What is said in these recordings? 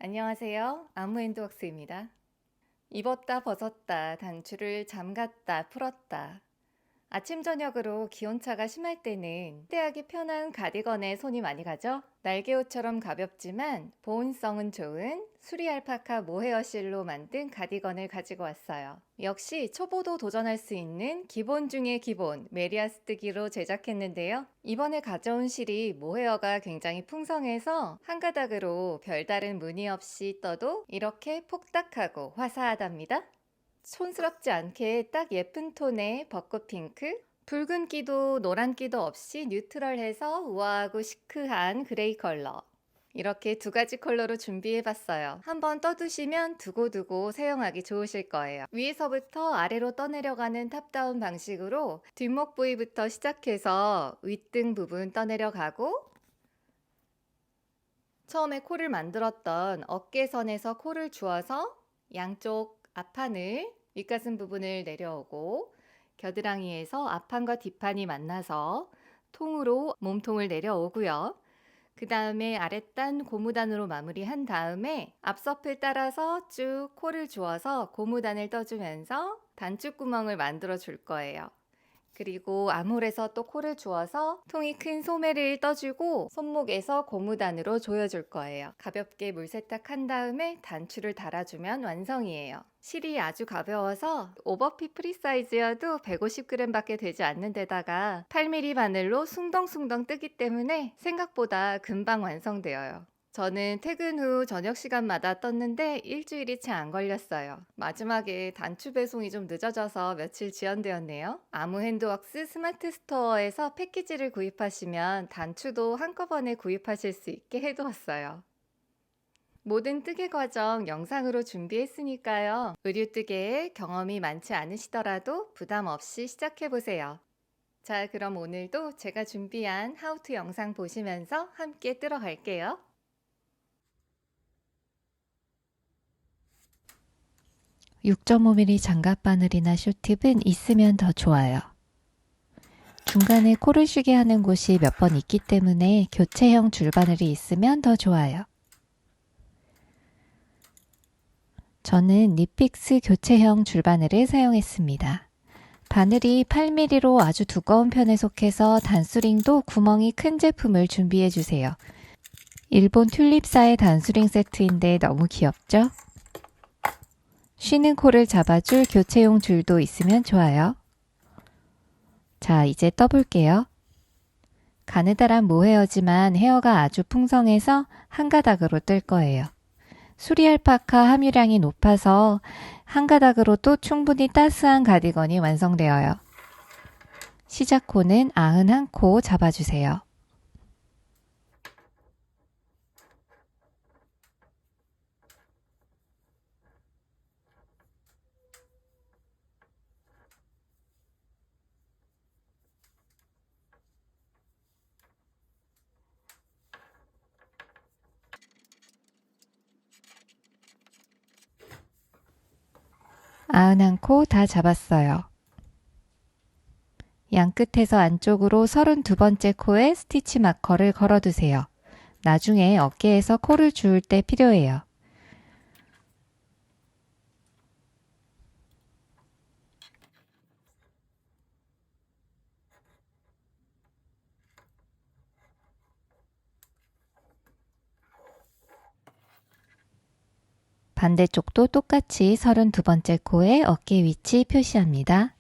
안녕하세요. 아무핸드웍스입니다. 입었다 벗었다, 단추를 잠갔다 풀었다. 아침 저녁으로 기온차가 심할 때는 휴대하기 편한 가디건에 손이 많이 가죠? 날개옷처럼 가볍지만 보온성은 좋은 수리 알파카 모헤어실로 만든 가디건을 가지고 왔어요. 역시 초보도 도전할 수 있는 기본 중의 기본 메리아스뜨기로 제작했는데요. 이번에 가져온 실이 모헤어가 굉장히 풍성해서 한 가닥으로 별다른 무늬 없이 떠도 이렇게 폭닥하고 화사하답니다. 촌스럽지 않게 딱 예쁜 톤의 벚꽃 핑크, 붉은 기도 노란 기도 없이 뉴트럴해서 우아하고 시크한 그레이 컬러. 이렇게 두 가지 컬러로 준비해봤어요. 한번 떠두시면 두고두고 사용하기 좋으실 거예요. 위에서부터 아래로 떠내려가는 탑다운 방식으로 뒷목 부위부터 시작해서 윗등 부분 떠내려가고, 처음에 코를 만들었던 어깨선에서 코를 주어서 양쪽 앞판을 윗가슴 부분을 내려오고, 겨드랑이에서 앞판과 뒷판이 만나서 통으로 몸통을 내려오고요. 그 다음에 아랫단 고무단으로 마무리한 다음에 앞섭을 따라서 쭉 코를 주어서 고무단을 떠주면서 단추구멍을 만들어 줄 거예요. 그리고 암홀에서 또 코를 주어서 통이 큰 소매를 떠주고 손목에서 고무단으로 조여줄 거예요. 가볍게 물 세탁한 다음에 단추를 달아주면 완성이에요. 실이 아주 가벼워서 오버핏 프리 사이즈여도 150g 밖에 되지 않는 데다가 8mm 바늘로 숭덩숭덩 뜨기 때문에 생각보다 금방 완성되어요. 저는 퇴근 후 저녁 시간마다 떴는데 일주일이 채 안 걸렸어요. 마지막에 단추 배송이 좀 늦어져서 며칠 지연되었네요. 아무핸드웍스 스마트 스토어에서 패키지를 구입하시면 단추도 한꺼번에 구입하실 수 있게 해두었어요. 모든 뜨개 과정 영상으로 준비했으니까요. 의류뜨개에 경험이 많지 않으시더라도 부담 없이 시작해보세요. 자, 그럼 오늘도 제가 준비한 하우투 영상 보시면서 함께 뜰어 갈게요. 6.5mm 장갑 바늘이나 쇼팁은 있으면 더 좋아요. 중간에 코를 쉬게 하는 곳이 몇 번 있기 때문에 교체형 줄바늘이 있으면 더 좋아요. 저는 니픽스 교체형 줄바늘을 사용했습니다. 바늘이 8mm로 아주 두꺼운 편에 속해서 단수링도 구멍이 큰 제품을 준비해주세요. 일본 튤립사의 단수링 세트인데 너무 귀엽죠? 쉬는 코를 잡아줄 교체용 줄도 있으면 좋아요. 자, 이제 떠볼게요. 가느다란 모헤어지만 헤어가 아주 풍성해서 한 가닥으로 뜰 거예요. 수리 알파카 함유량이 높아서 한 가닥으로도 충분히 따스한 가디건이 완성되어요. 시작코는 91코 잡아주세요. 아흔한 코 다 잡았어요. 양끝에서 안쪽으로 32번째 코에 스티치 마커를 걸어두세요. 나중에 어깨에서 코를 주울 때 필요해요. 반대쪽도 똑같이 32번째 코에 어깨 위치 표시합니다.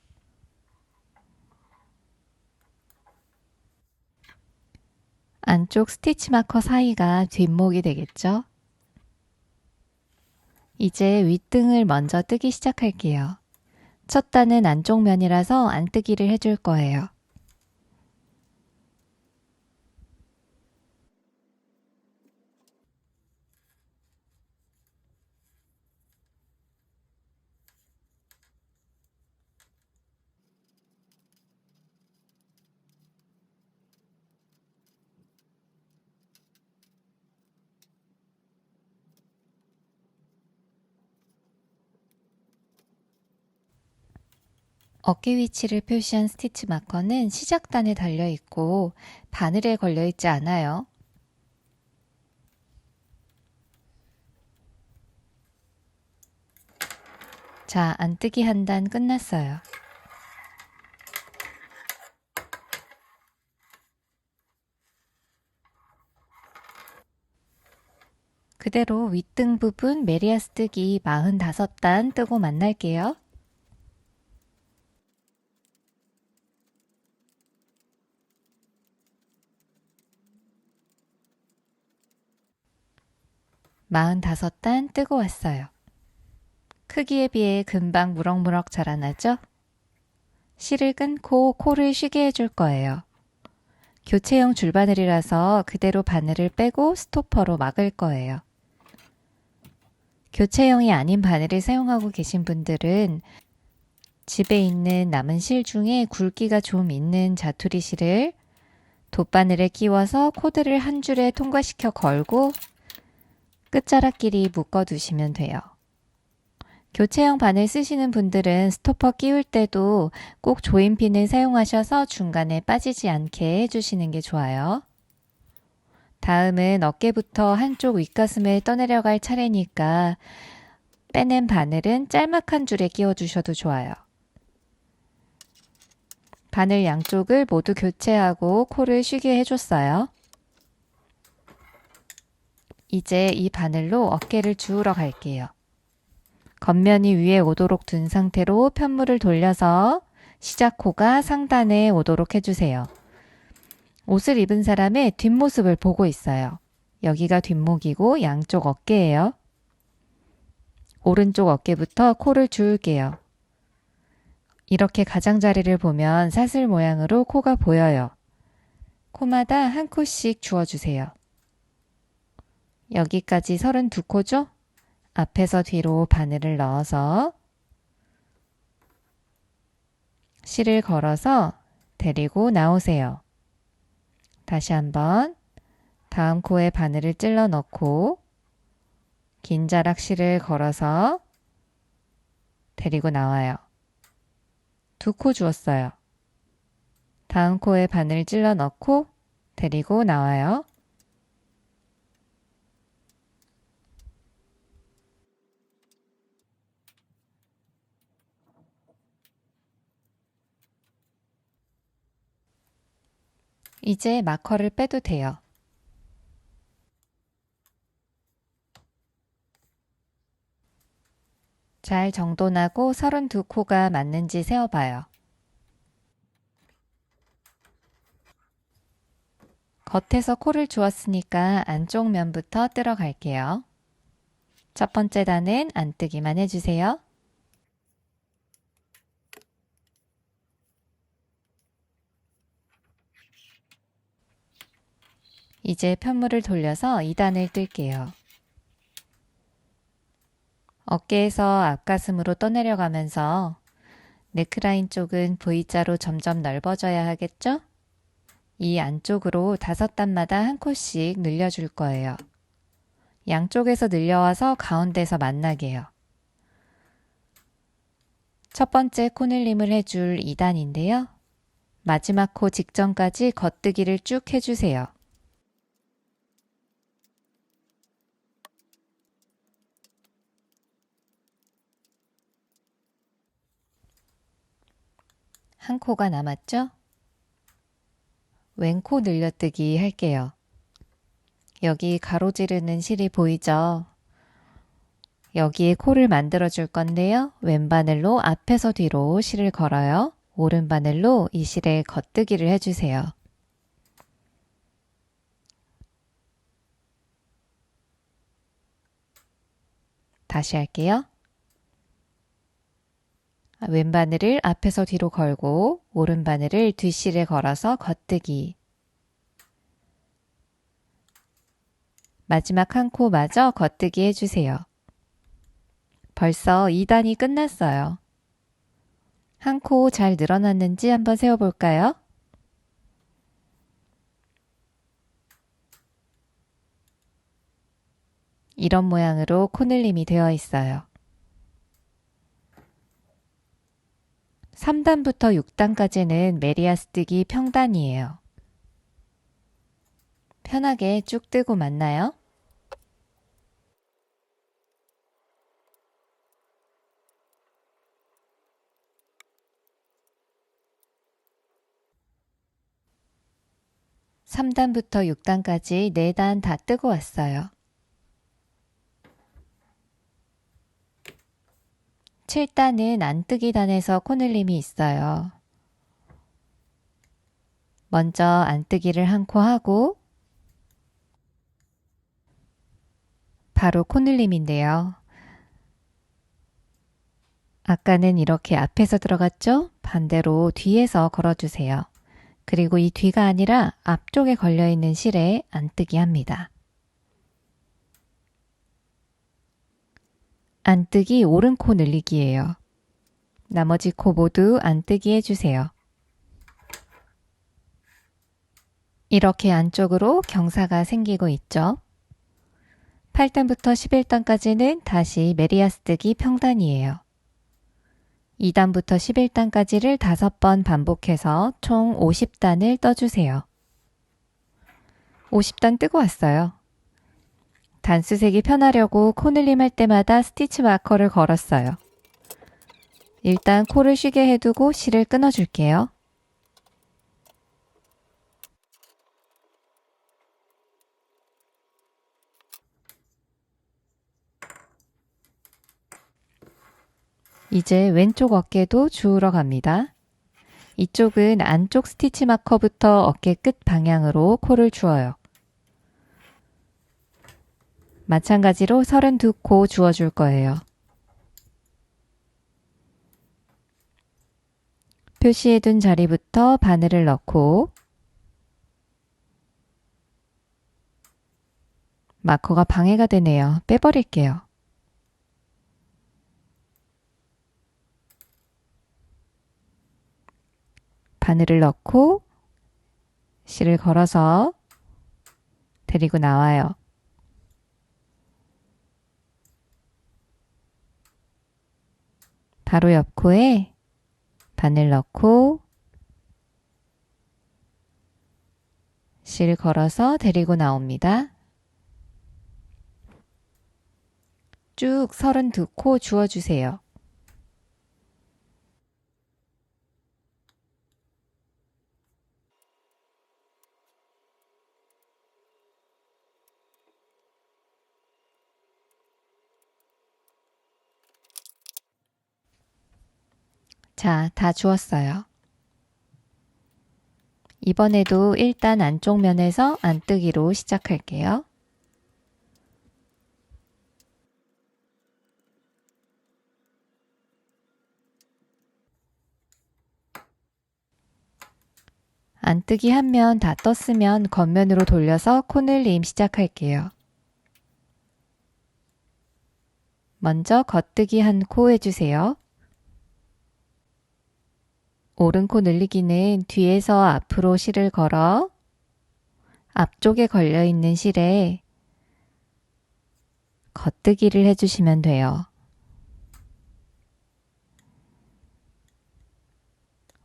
안쪽 스티치 마커 사이가 뒷목이 되겠죠? 이제 윗등을 먼저 뜨기 시작할게요. 첫 단은 안쪽 면이라서 안뜨기를 해줄 거예요. 어깨 위치를 표시한 스티치 마커는 시작단에 달려있고 바늘에 걸려있지 않아요. 자, 안뜨기 한 단 끝났어요. 그대로 윗등 부분 메리아스 뜨기 45단 뜨고 만날게요. 마흔다섯 단 뜨고 왔어요. 크기에 비해 금방 무럭무럭 자라나죠? 실을 끊고 코를 쉬게 해줄 거예요. 교체용 줄바늘이라서 그대로 바늘을 빼고 스토퍼로 막을 거예요. 교체용이 아닌 바늘을 사용하고 계신 분들은 집에 있는 남은 실 중에 굵기가 좀 있는 자투리 실을 돗바늘에 끼워서 코드를 한 줄에 통과시켜 걸고 끝자락끼리 묶어 두시면 돼요. 교체용 바늘 쓰시는 분들은 스토퍼 끼울 때도 꼭 조인핀을 사용하셔서 중간에 빠지지 않게 해주시는 게 좋아요. 다음은 어깨부터 한쪽 윗가슴을 떠내려갈 차례니까 빼낸 바늘은 짤막한 줄에 끼워주셔도 좋아요. 바늘 양쪽을 모두 교체하고 코를 쉬게 해줬어요. 이제 이 바늘로 어깨를 주우러 갈게요. 겉면이 위에 오도록 둔 상태로 편물을 돌려서 시작코가 상단에 오도록 해주세요. 옷을 입은 사람의 뒷모습을 보고 있어요. 여기가 뒷목이고 양쪽 어깨예요. 오른쪽 어깨부터 코를 주울게요. 이렇게 가장자리를 보면 사슬 모양으로 코가 보여요. 코마다 한 코씩 주워주세요. 여기까지 32코죠? 앞에서 뒤로 바늘을 넣어서 실을 걸어서 데리고 나오세요. 다시 한번 다음 코에 바늘을 찔러 넣고 긴 자락 실을 걸어서 데리고 나와요. 2코 주었어요. 다음 코에 바늘 찔러 넣고 데리고 나와요. 이제 마커를 빼도 돼요. 잘 정돈하고 32코가 맞는지 세어봐요. 겉에서 코를 주었으니까 안쪽 면부터 뜰어 갈게요. 첫 번째 단은 안뜨기만 해주세요. 이제 편물을 돌려서 2단을 뜰게요. 어깨에서 앞가슴으로 떠내려가면서 네크라인 쪽은 V자로 점점 넓어져야 하겠죠? 이 안쪽으로 5단마다 한 코씩 늘려줄 거예요. 양쪽에서 늘려와서 가운데서 만나게요. 첫 번째 코늘림을 해줄 2단인데요. 마지막 코 직전까지 겉뜨기를 쭉 해주세요. 한 코가 남았죠? 왼코 늘려뜨기 할게요. 여기 가로지르는 실이 보이죠? 여기에 코를 만들어 줄 건데요. 왼바늘로 앞에서 뒤로 실을 걸어요. 오른바늘로 이 실에 겉뜨기를 해주세요. 다시 할게요. 왼바늘을 앞에서 뒤로 걸고 오른바늘을 뒷실에 걸어서 겉뜨기. 마지막 한 코마저 겉뜨기 해주세요. 벌써 2단이 끝났어요. 한 코 잘 늘어났는지 한번 세어볼까요? 이런 모양으로 코늘림이 되어 있어요. 3단부터 6단까지는 메리아스 뜨기 평단이에요. 편하게 쭉 뜨고 맞나요? 3단부터 6단까지 4단 다 뜨고 왔어요. 7단은 안뜨기 단에서 코늘림이 있어요. 먼저 안뜨기를 한 코 하고 바로 코늘림인데요. 아까는 이렇게 앞에서 들어갔죠? 반대로 뒤에서 걸어주세요. 그리고 이 뒤가 아니라 앞쪽에 걸려있는 실에 안뜨기 합니다. 안뜨기 오른 코 늘리기예요. 나머지 코 모두 안뜨기 해주세요. 이렇게 안쪽으로 경사가 생기고 있죠. 8단부터 11단까지는 다시 메리아스뜨기 평단이에요. 2단부터 11단까지를 5번 반복해서 총 50단을 떠주세요. 50단 뜨고 왔어요. 단수색이 편하려고 코늘림 할 때마다 스티치 마커를 걸었어요. 일단 코를 쉬게 해두고 실을 끊어줄게요. 이제 왼쪽 어깨도 주우러 갑니다. 이쪽은 안쪽 스티치 마커부터 어깨 끝 방향으로 코를 주어요. 마찬가지로 32코 주어줄 거예요. 표시해둔 자리부터 바늘을 넣고 마커가 방해가 되네요. 빼버릴게요. 바늘을 넣고 실을 걸어서 데리고 나와요. 바로 옆 코에 바늘 넣고 실 걸어서 데리고 나옵니다. 쭉 32코 주어주세요. 자, 다 주었어요. 이번에도 일단 안쪽 면에서 안뜨기로 시작할게요. 안뜨기 한 면 다 떴으면 겉면으로 돌려서 코늘림 시작할게요. 먼저 겉뜨기 한 코 해주세요. 오른 코 늘리기는 뒤에서 앞으로 실을 걸어 앞쪽에 걸려있는 실에 겉뜨기를 해주시면 돼요.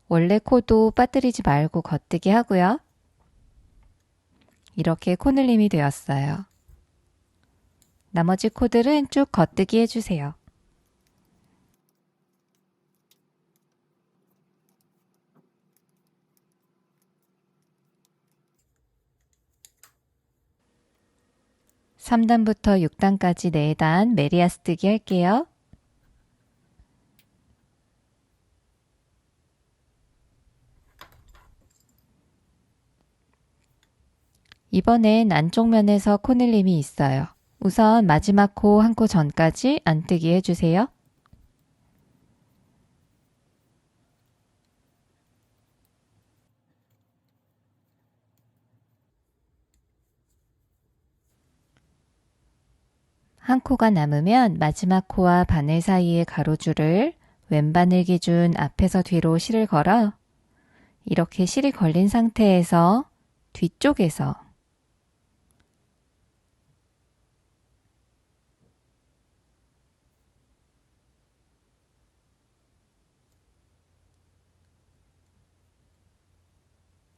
원래 코도 빠뜨리지 말고 겉뜨기 하고요. 이렇게 코늘림이 되었어요. 나머지 코들은 쭉 겉뜨기 해주세요. (3단부터 6단까지) 4단 메리아스뜨기 할게요. 이번엔 안쪽 면에서 코늘림이 있어요. 우선 마지막 코 한 코 전까지 안뜨기 해주세요. 한 코가 남으면 마지막 코와 바늘 사이의 가로줄을 왼바늘 기준 앞에서 뒤로 실을 걸어 이렇게 실이 걸린 상태에서 뒤쪽에서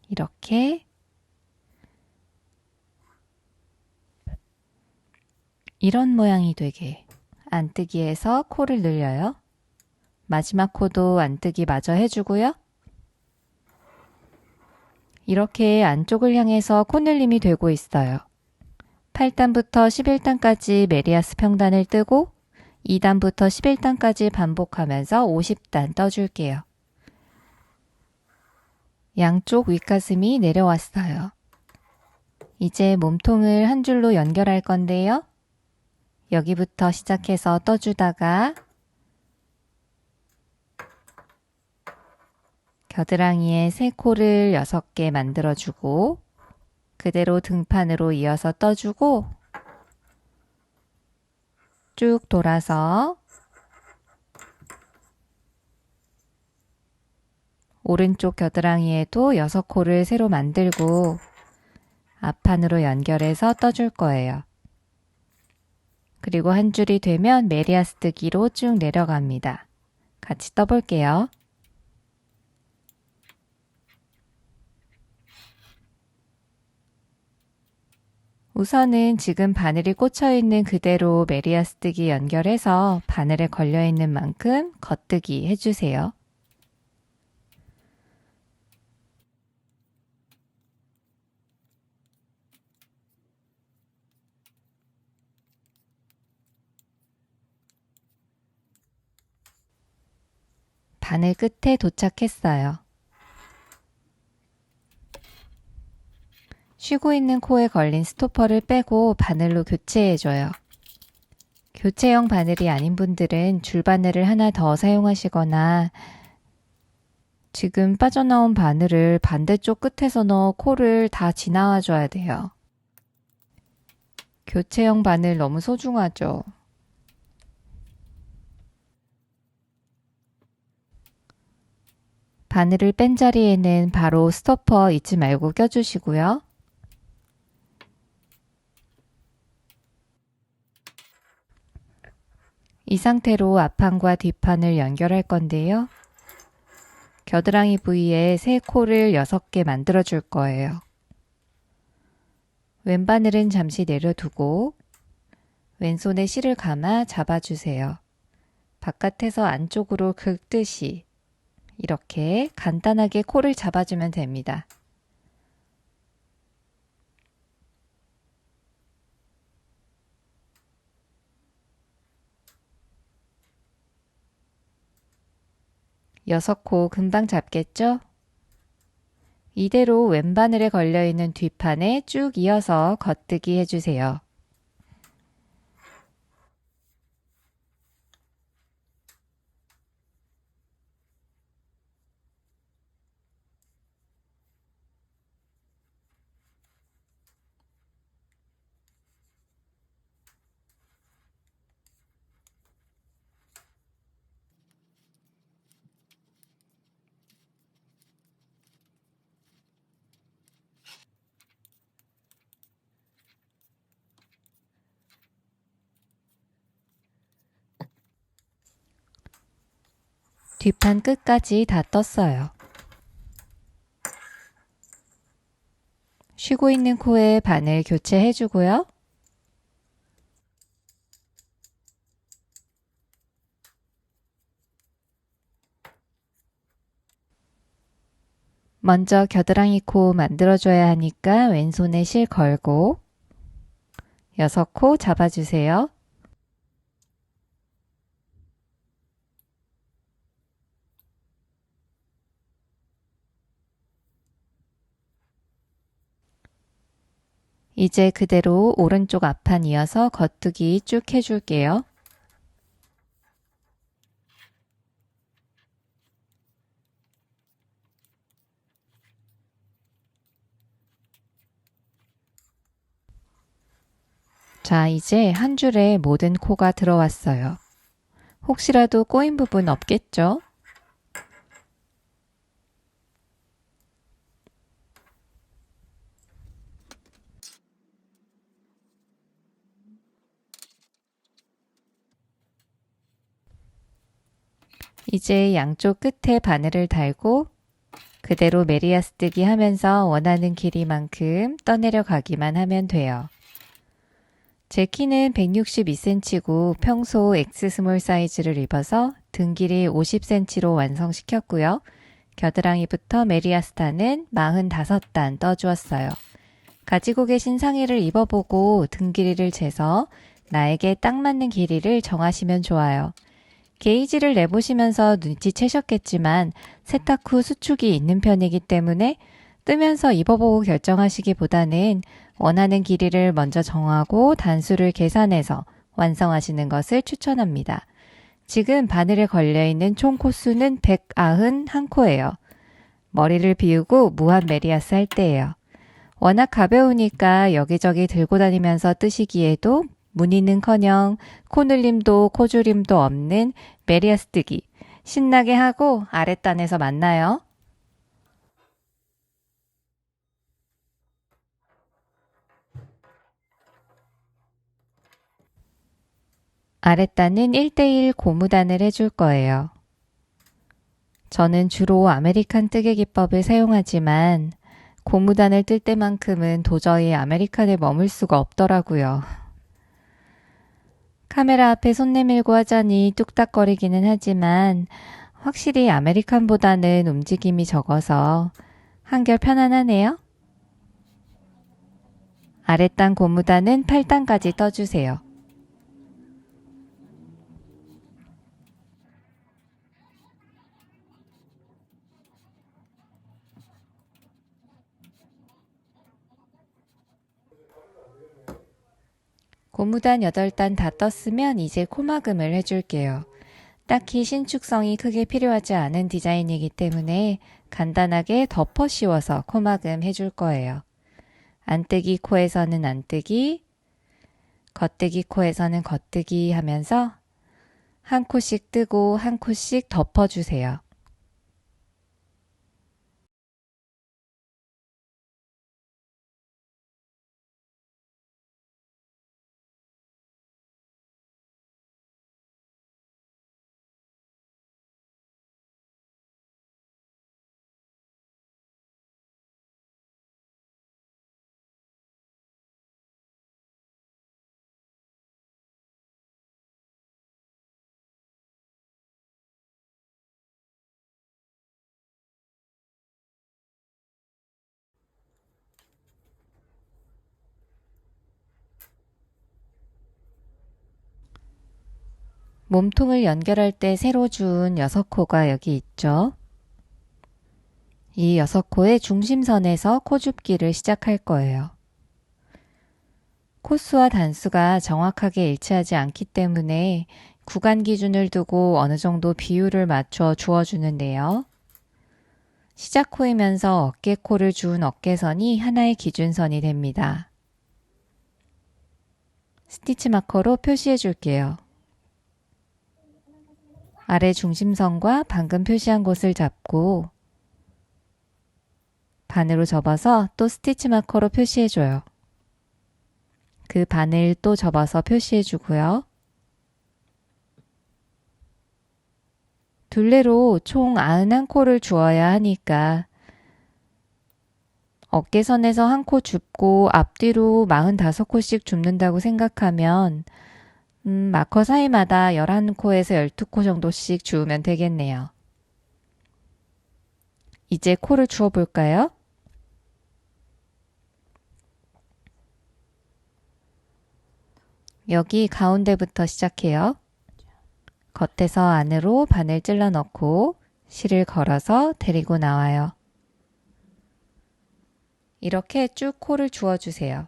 이렇게 이런 모양이 되게 안뜨기해서 코를 늘려요. 마지막 코도 안뜨기 마저 해주고요. 이렇게 안쪽을 향해서 코늘림이 되고 있어요. 8단부터 11단까지 메리아스 평단을 뜨고 2단부터 11단까지 반복하면서 50단 떠줄게요. 양쪽 윗가슴이 내려왔어요. 이제 몸통을 한 줄로 연결할 건데요. 여기부터 시작해서 떠주다가 겨드랑이에 세 코를 6개 만들어주고 그대로 등판으로 이어서 떠주고 쭉 돌아서 오른쪽 겨드랑이에도 6코를 새로 만들고 앞판으로 연결해서 떠줄 거예요. 그리고 한 줄이 되면 메리아스 뜨기로 쭉 내려갑니다. 같이 떠볼게요. 우선은 지금 바늘이 꽂혀 있는 그대로 메리아스 뜨기 연결해서 바늘에 걸려 있는 만큼 겉뜨기 해주세요. 바늘 끝에 도착했어요. 쉬고 있는 코에 걸린 스토퍼를 빼고 바늘로 교체해줘요. 교체형 바늘이 아닌 분들은 줄바늘을 하나 더 사용하시거나 지금 빠져나온 바늘을 반대쪽 끝에서 넣어 코를 다 지나와 줘야 돼요. 교체형 바늘 너무 소중하죠. 바늘을 뺀 자리에는 바로 스토퍼 잊지 말고 껴주시고요. 이 상태로 앞판과 뒷판을 연결할 건데요. 겨드랑이 부위에 세 코를 6개 만들어 줄 거예요. 왼바늘은 잠시 내려두고 왼손에 실을 감아 잡아주세요. 바깥에서 안쪽으로 긁듯이 이렇게 간단하게 코를 잡아주면 됩니다. 여섯 코 금방 잡겠죠? 이대로 왼바늘에 걸려있는 뒷판에 쭉 이어서 겉뜨기 해주세요. 뒷판 끝까지 다 떴어요. 쉬고 있는 코에 바늘 교체해주고요. 먼저 겨드랑이 코 만들어줘야 하니까 왼손에 실 걸고 6코 잡아주세요. 이제 그대로 오른쪽 앞판 이어서 겉뜨기 쭉 해줄게요. 자, 이제 한 줄에 모든 코가 들어왔어요. 혹시라도 꼬인 부분 없겠죠? 이제 양쪽 끝에 바늘을 달고 그대로 메리아스 뜨기 하면서 원하는 길이만큼 떠내려 가기만 하면 돼요. 제 키는 162cm고 평소 X 스몰 사이즈를 입어서 등 길이 50cm로 완성시켰고요. 겨드랑이부터 메리아스탄은 45단 떠주었어요. 가지고 계신 상의를 입어보고 등 길이를 재서 나에게 딱 맞는 길이를 정하시면 좋아요. 게이지를 내보시면서 눈치채셨겠지만 세탁 후 수축이 있는 편이기 때문에 뜨면서 입어보고 결정하시기보다는 원하는 길이를 먼저 정하고 단수를 계산해서 완성하시는 것을 추천합니다. 지금 바늘에 걸려있는 총 코수는 191코예요. 머리를 비우고 무한 메리아스 할 때예요. 워낙 가벼우니까 여기저기 들고 다니면서 뜨시기에도 무늬는커녕 코늘림도 코줄임도 없는 메리아스 뜨기. 신나게 하고 아랫단에서 만나요. 아랫단은 1대1 고무단을 해줄 거예요. 저는 주로 아메리칸 뜨개 기법을 사용하지만 고무단을 뜰 때만큼은 도저히 아메리칸에 머물 수가 없더라고요. 카메라 앞에 손 내밀고 하자니 뚝딱거리기는 하지만 확실히 아메리칸보다는 움직임이 적어서 한결 편안하네요. 아랫단 고무단은 8단까지 떠주세요. 고무단 8단 다 떴으면 이제 코막음을 해줄게요. 딱히 신축성이 크게 필요하지 않은 디자인이기 때문에 간단하게 덮어 씌워서 코막음 해줄 거예요. 안뜨기 코에서는 안뜨기, 겉뜨기 코에서는 겉뜨기 하면서 한 코씩 뜨고 한 코씩 덮어주세요. 몸통을 연결할 때 새로 준 6코가 여기 있죠. 이 6코의 중심선에서 코줍기를 시작할 거예요. 코수와 단수가 정확하게 일치하지 않기 때문에 구간 기준을 두고 어느 정도 비율을 맞춰 주어주는데요. 시작 코이면서 어깨 코를 준 어깨선이 하나의 기준선이 됩니다. 스티치 마커로 표시해 줄게요. 아래 중심선과 방금 표시한 곳을 잡고 반으로 접어서 또 스티치 마커로 표시해줘요. 그 반을 또 접어서 표시해주고요. 둘레로 총 91코를 주어야 하니까 어깨선에서 한 코 줍고 앞뒤로 45코씩 줍는다고 생각하면 마커 사이마다 11코에서 12코 정도씩 주우면 되겠네요. 이제 코를 주워볼까요? 여기 가운데부터 시작해요. 겉에서 안으로 바늘 찔러 넣고 실을 걸어서 데리고 나와요. 이렇게 쭉 코를 주워주세요.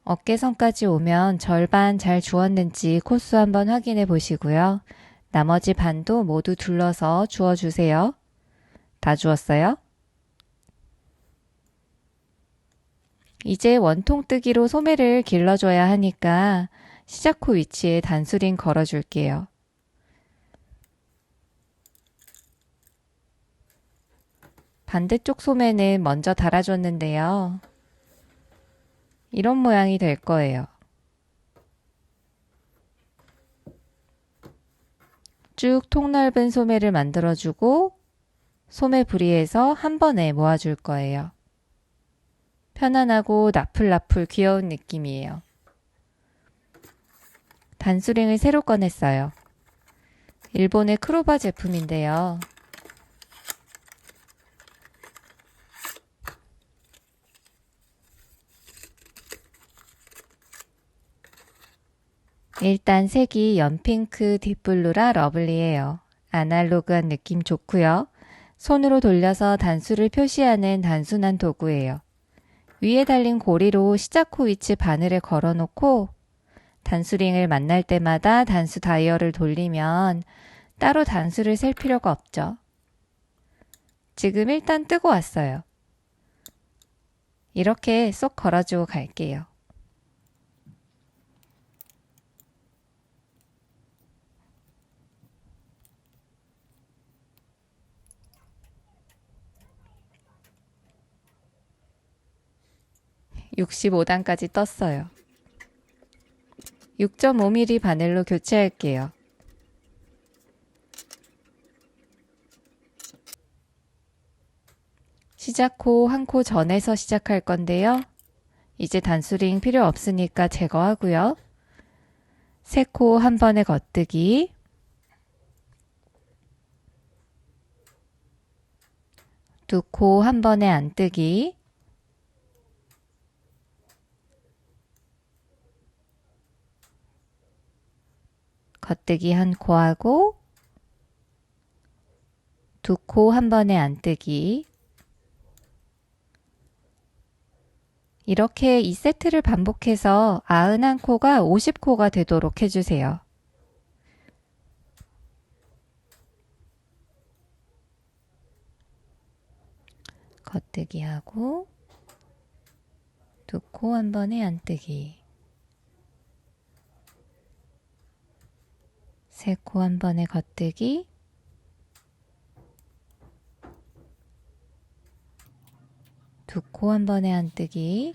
어깨선까지 오면 절반 잘 주웠는지 코수 한번 확인해 보시고요. 나머지 반도 모두 둘러서 주워주세요. 다 주웠어요? 이제 원통뜨기로 소매를 길러줘야 하니까 시작코 위치에 단수링 걸어줄게요. 반대쪽 소매는 먼저 달아줬는데요. 이런 모양이 될 거예요. 쭉 통넓은 소매를 만들어주고 소매 부리에서 한 번에 모아줄 거예요. 편안하고 나풀나풀 귀여운 느낌이에요. 단수링을 새로 꺼냈어요. 일본의 크로바 제품인데요. 일단 색이 연핑크 딥블루라 러블리해요. 아날로그한 느낌 좋고요. 손으로 돌려서 단수를 표시하는 단순한 도구예요. 위에 달린 고리로 시작코 위치 바늘에 걸어놓고 단수링을 만날 때마다 단수 다이얼을 돌리면 따로 단수를 셀 필요가 없죠. 지금 일단 뜨고 왔어요. 이렇게 쏙 걸어주고 갈게요. (65단까지) 떴어요. 6.5mm 바늘로 교체할게요. 시작코 한 코 전에서 시작할 건데요. 이제 단수링 필요 없으니까 제거하고요. 세 코 한 번에 겉뜨기, 두 코 한 번에 안뜨기, 겉뜨기 한 코 하고 두 코 한 번에 안뜨기. 이렇게 2세트를 반복해서 91코가 50코가 되도록 해주세요. 겉뜨기 하고 두 코 한 번에 안뜨기, 세 코 한 번에 겉뜨기, 두 코 한 번에 안뜨기,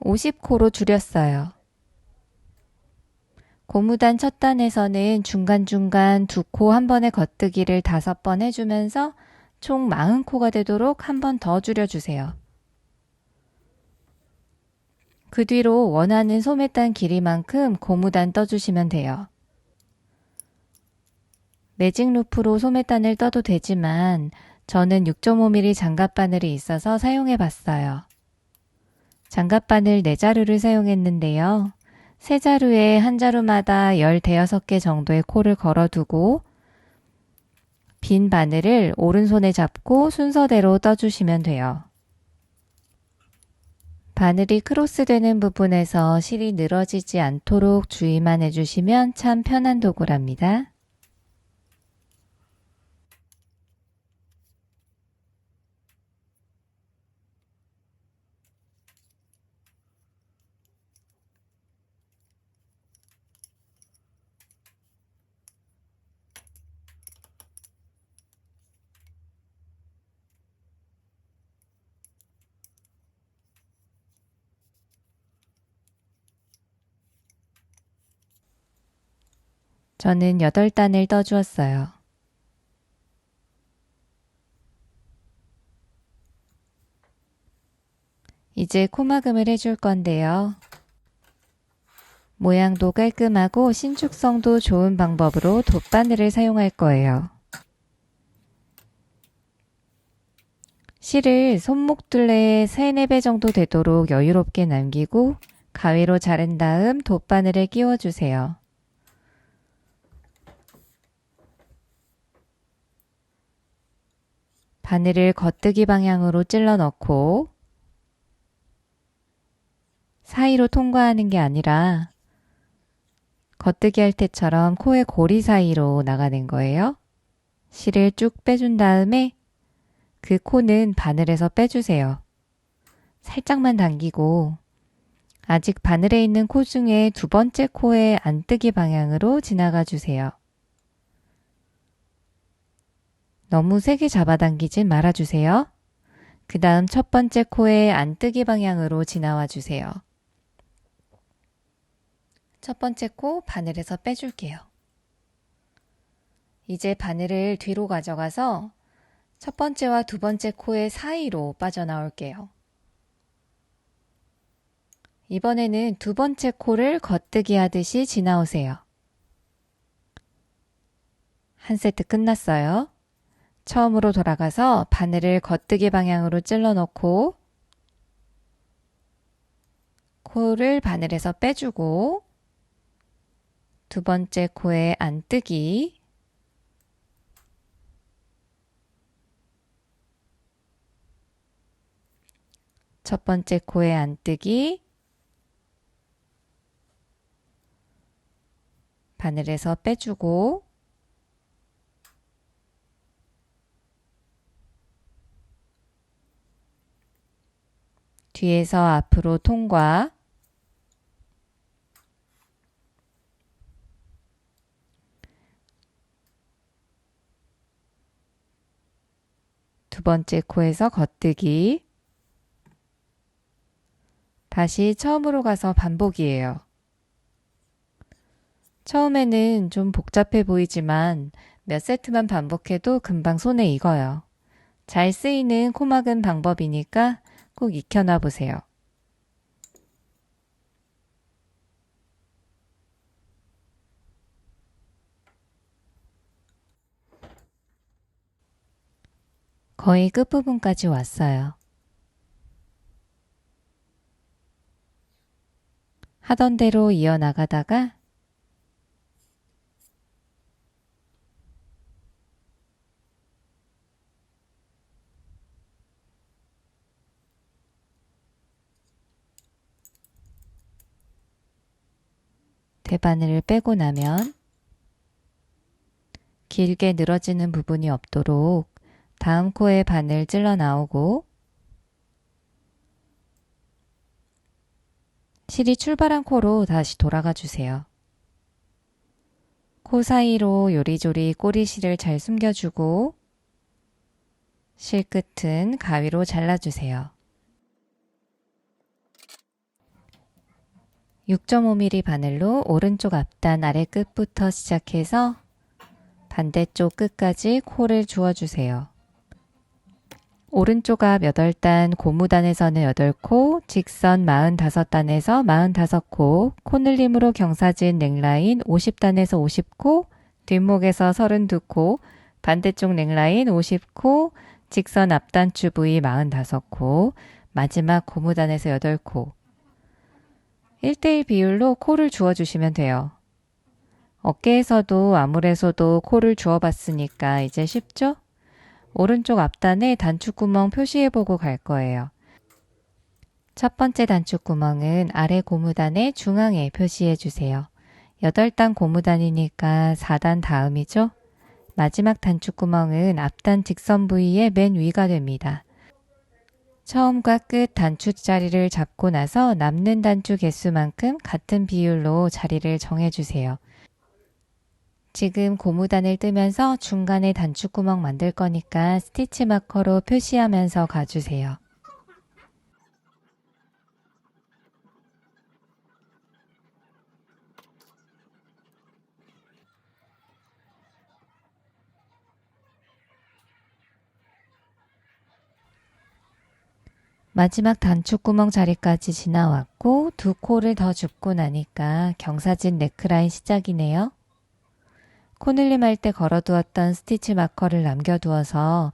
(50코로) 줄였어요. 고무단 첫 단에서는 중간중간 두 코 한 번에 겉뜨기를 5번 해주면서 총 40코가 되도록 한 번 더 줄여주세요. 그 뒤로 원하는 소매단 길이만큼 고무단 떠주시면 돼요. 매직 루프로 소매단을 떠도 되지만 저는 6.5mm 장갑바늘이 있어서 사용해 봤어요. 장갑바늘 4자루를 사용했는데요. 세 자루에 한 자루마다 15개 정도의 코를 걸어두고 빈 바늘을 오른손에 잡고 순서대로 떠주시면 돼요. 바늘이 크로스되는 부분에서 실이 늘어지지 않도록 주의만 해주시면 참 편한 도구랍니다. 저는 8단을 떠주었어요. 이제 코막음을 해줄 건데요. 모양도 깔끔하고 신축성도 좋은 방법으로 돗바늘을 사용할 거예요. 실을 손목둘레에 3-4배 정도 되도록 여유롭게 남기고 가위로 자른 다음 돗바늘에 끼워주세요. 바늘을 겉뜨기 방향으로 찔러 넣고 사이로 통과하는 게 아니라 겉뜨기 할 때처럼 코의 고리 사이로 나가는 거예요. 실을 쭉 빼준 다음에 그 코는 바늘에서 빼주세요. 살짝만 당기고 아직 바늘에 있는 코 중에 2번째 코의 안뜨기 방향으로 지나가 주세요. 너무 세게 잡아당기진 말아주세요. 그 다음 첫 번째 코의 안뜨기 방향으로 지나와 주세요. 첫 번째 코 바늘에서 빼줄게요. 이제 바늘을 뒤로 가져가서 첫 번째와 두 번째 코의 사이로 빠져나올게요. 이번에는 두 번째 코를 겉뜨기 하듯이 지나오세요. 한 세트 끝났어요. 처음으로 돌아가서 바늘을 겉뜨기 방향으로 찔러 넣고 코를 바늘에서 빼주고 두 번째 코에 안뜨기, 첫 번째 코에 안뜨기, 바늘에서 빼주고 뒤에서 앞으로 통과, 두 번째 코에서 겉뜨기, 다시 처음으로 가서 반복이에요. 처음에는 좀 복잡해 보이지만 몇 세트만 반복해도 금방 손에 익어요. 잘 쓰이는 코 막은 방법이니까 꼭 익혀놔 보세요. 거의 끝부분까지 왔어요. 하던 대로 이어나가다가 대바늘을 빼고 나면 길게 늘어지는 부분이 없도록 다음 코에 바늘 찔러 나오고 실이 출발한 코로 다시 돌아가 주세요. 코 사이로 요리조리 꼬리실을 잘 숨겨주고 실 끝은 가위로 잘라주세요. 6.5mm 바늘로 오른쪽 앞단 아래 끝부터 시작해서 반대쪽 끝까지 코를 주워주세요. 오른쪽 앞 8단, 고무단에서는 8코, 직선 45단에서 45코, 코늘림으로 경사진 넥라인 50단에서 50코, 뒷목에서 32코, 반대쪽 넥라인 50코, 직선 앞단추 부위 45코, 마지막 고무단에서 8코. 1대1 비율로 코를 주워주시면 돼요. 어깨에서도 아물에서도 코를 주워봤으니까 이제 쉽죠? 오른쪽 앞단에 단축구멍 표시해보고 갈 거예요. 첫 번째 단축구멍은 아래 고무단의 중앙에 표시해주세요. 8단 고무단이니까 4단 다음이죠? 마지막 단축구멍은 앞단 직선 부위의 맨 위가 됩니다. 처음과 끝 단축 자리를 잡고 나서 남는 단축 개수만큼 같은 비율로 자리를 정해주세요. 지금 고무단을 뜨면서 중간에 단축구멍 만들 거니까 스티치 마커로 표시하면서 가주세요. 마지막 단축구멍 자리까지 지나왔고 두 코를 더 줍고 나니까 경사진 네크라인 시작이네요. 코늘림 할 때 걸어두었던 스티치 마커를 남겨두어서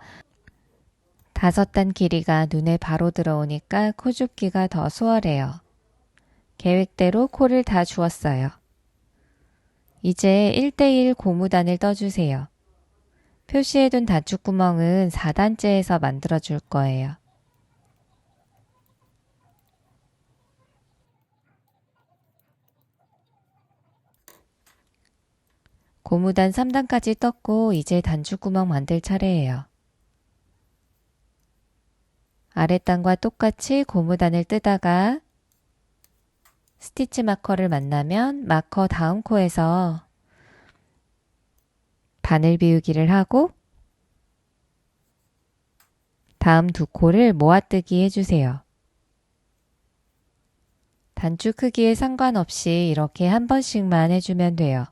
5단 길이가 눈에 바로 들어오니까 코 줍기가 더 수월해요. 계획대로 코를 다 주었어요. 이제 1대1 고무단을 떠주세요. 표시해둔 단축구멍은 4단째에서 만들어줄 거예요. 고무단 3단까지 떴고 이제 단축구멍 만들 차례예요. 아랫단과 똑같이 고무단을 뜨다가 스티치 마커를 만나면 마커 다음 코에서 바늘 비우기를 하고 다음 두 코를 모아뜨기 해주세요. 단축 크기에 상관없이 이렇게 한 번씩만 해주면 돼요.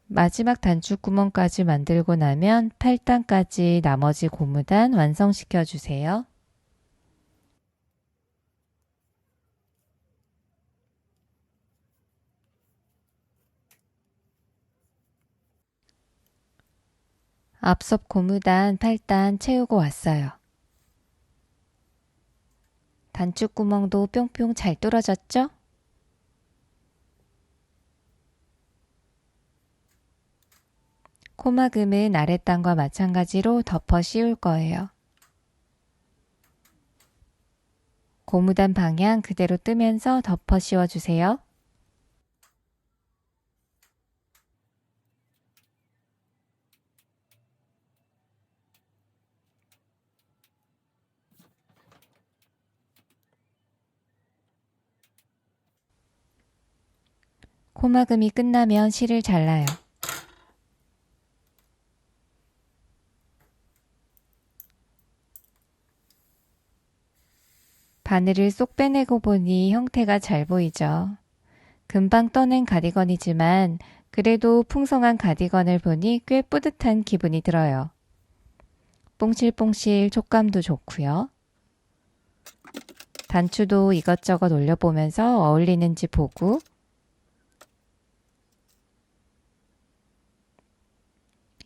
마지막 단축구멍까지 만들고 나면 8단까지 나머지 고무단 완성시켜 주세요. 앞섭 고무단 8단 채우고 왔어요. 단추구멍도 뿅뿅 잘 뚫어졌죠? 코막음은 아랫단과 마찬가지로 덮어 씌울 거예요. 고무단 방향 그대로 뜨면서 덮어 씌워주세요. 코막음이 끝나면 실을 잘라요. 바늘을 쏙 빼내고 보니 형태가 잘 보이죠. 금방 떠낸 가디건이지만 그래도 풍성한 가디건을 보니 꽤 뿌듯한 기분이 들어요. 뽕실뽕실 촉감도 좋고요. 단추도 이것저것 올려보면서 어울리는지 보고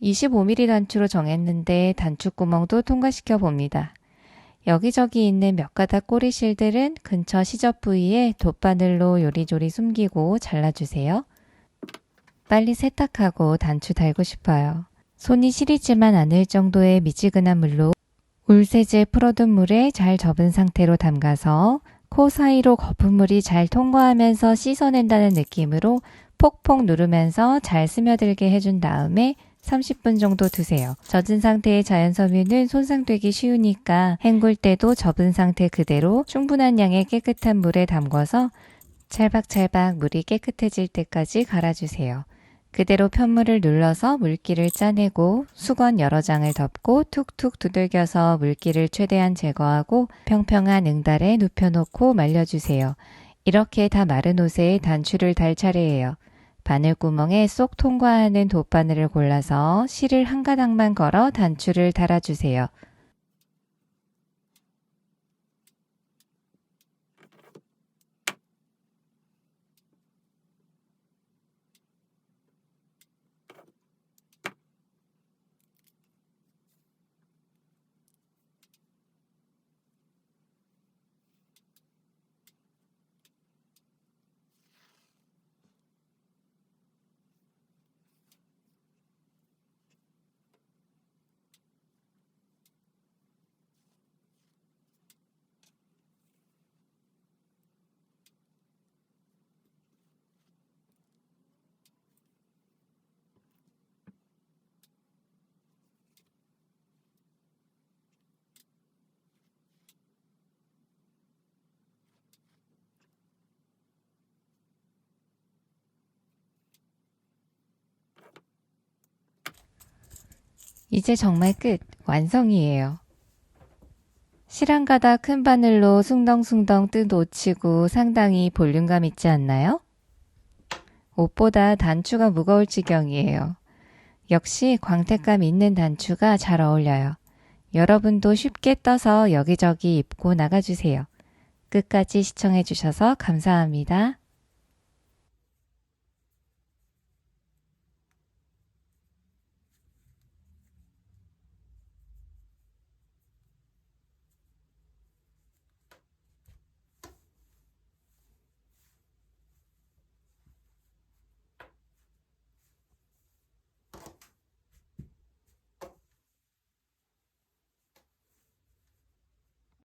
25mm 단추로 정했는데 단추구멍도 통과시켜 봅니다. 여기저기 있는 몇 가닥 꼬리실들은 근처 시접 부위에 돗바늘로 요리조리 숨기고 잘라주세요. 빨리 세탁하고 단추 달고 싶어요. 손이 시리지만 않을 정도의 미지근한 물로 울세제 풀어둔 물에 잘 접은 상태로 담가서 코 사이로 거품물이 잘 통과하면서 씻어낸다는 느낌으로 폭폭 누르면서 잘 스며들게 해준 다음에 30분 정도 두세요. 젖은 상태의 자연섬유는 손상되기 쉬우니까 헹굴 때도 접은 상태 그대로 충분한 양의 깨끗한 물에 담궈서 찰박찰박 물이 깨끗해질 때까지 갈아주세요. 그대로 편물을 눌러서 물기를 짜내고 수건 여러 장을 덮고 툭툭 두들겨서 물기를 최대한 제거하고 평평한 응달에 눕혀놓고 말려주세요. 이렇게 다 마른 옷에 단추를 달 차례예요. 바늘구멍에 쏙 통과하는 돗바늘을 골라서 실을 한 가닥만 걸어 단추를 달아주세요. 이제 정말 끝! 완성이에요. 실 한 가닥 큰 바늘로 숭덩숭덩 뜬 옷치고 상당히 볼륨감 있지 않나요? 옷보다 단추가 무거울 지경이에요. 역시 광택감 있는 단추가 잘 어울려요. 여러분도 쉽게 떠서 여기저기 입고 나가주세요. 끝까지 시청해주셔서 감사합니다.